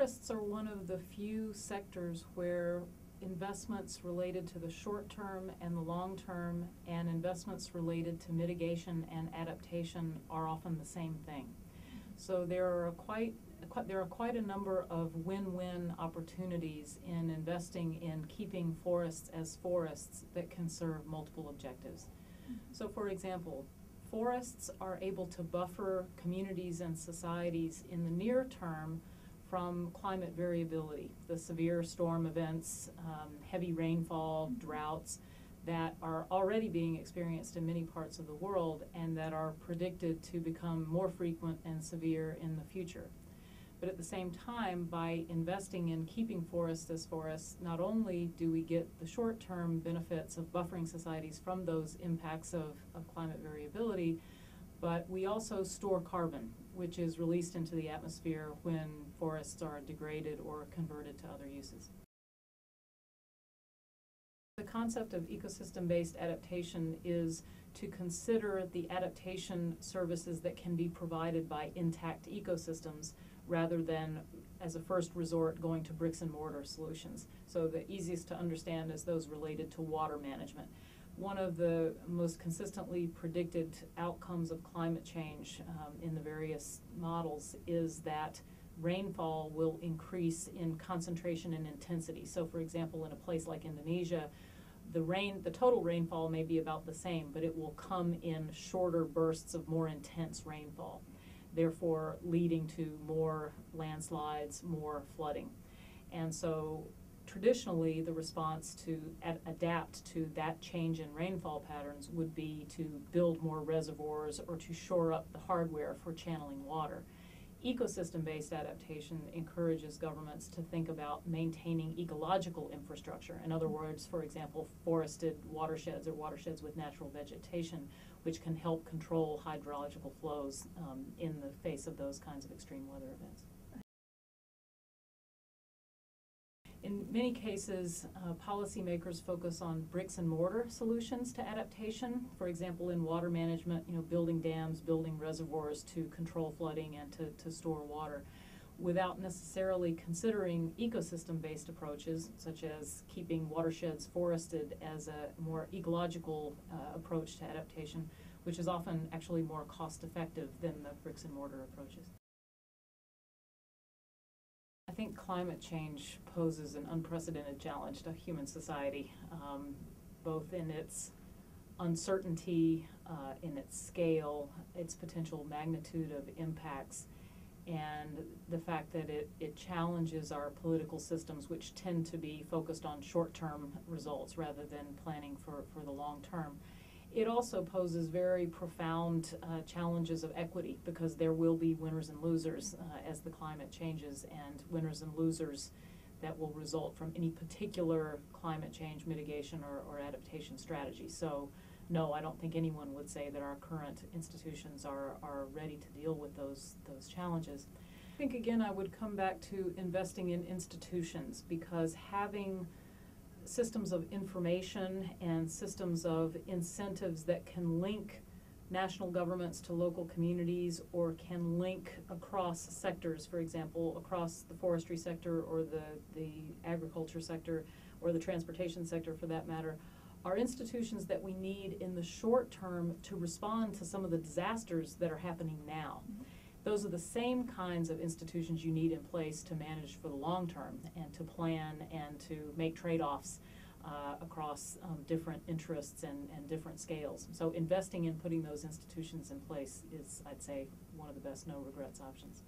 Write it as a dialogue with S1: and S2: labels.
S1: Forests are one of the few sectors where investments related to the short term and the long term and investments related to mitigation and adaptation are often the same thing. So there are quite a number of win-win opportunities in investing in keeping forests as forests that can serve multiple objectives. So for example, forests are able to buffer communities and societies in the near term from climate variability, the severe storm events, heavy rainfall, droughts that are already being experienced in many parts of the world and that are predicted to become more frequent and severe in the future. But at the same time, by investing in keeping forests as forests, not only do we get the short-term benefits of buffering societies from those impacts of climate variability, but we also store carbon, which is released into the atmosphere when forests are degraded or converted to other uses. The concept of ecosystem-based adaptation is to consider the adaptation services that can be provided by intact ecosystems rather than, as a first resort, going to bricks and mortar solutions. So the easiest to understand is those related to water management. One of the most consistently predicted outcomes of climate change in the various models is that rainfall will increase in concentration and intensity. So for example, in a place like Indonesia, the total rainfall may be about the same, but it will come in shorter bursts of more intense rainfall, therefore leading to more landslides, more flooding. And so traditionally, the response to adapt to that change in rainfall patterns would be to build more reservoirs or to shore up the hardware for channeling water. Ecosystem-based adaptation encourages governments to think about maintaining ecological infrastructure. In other words, for example, forested watersheds or watersheds with natural vegetation, which can help control hydrological flows in the face of those kinds of extreme weather events. In many cases, policymakers focus on bricks and mortar solutions to adaptation. For example, in water management, building dams, building reservoirs to control flooding and to store water, without necessarily considering ecosystem-based approaches, such as keeping watersheds forested as a more ecological approach to adaptation, which is often actually more cost-effective than the bricks and mortar approaches. I think climate change poses an unprecedented challenge to human society, both in its uncertainty, in its scale, its potential magnitude of impacts, and the fact that it challenges our political systems, which tend to be focused on short-term results rather than planning for the long term. It also poses very profound challenges of equity, because there will be winners and losers as the climate changes, and winners and losers that will result from any particular climate change mitigation or adaptation strategy. So no, I don't think anyone would say that our current institutions are ready to deal with those challenges. I think, again, I would come back to investing in institutions, because having systems of information and systems of incentives that can link national governments to local communities or can link across sectors, for example, across the forestry sector or the agriculture sector or the transportation sector for that matter, are institutions that we need in the short term to respond to some of the disasters that are happening now. Those are the same kinds of institutions you need in place to manage for the long term and to plan and to make trade-offs across different interests and different scales. So investing in putting those institutions in place is, I'd say, one of the best no-regrets options.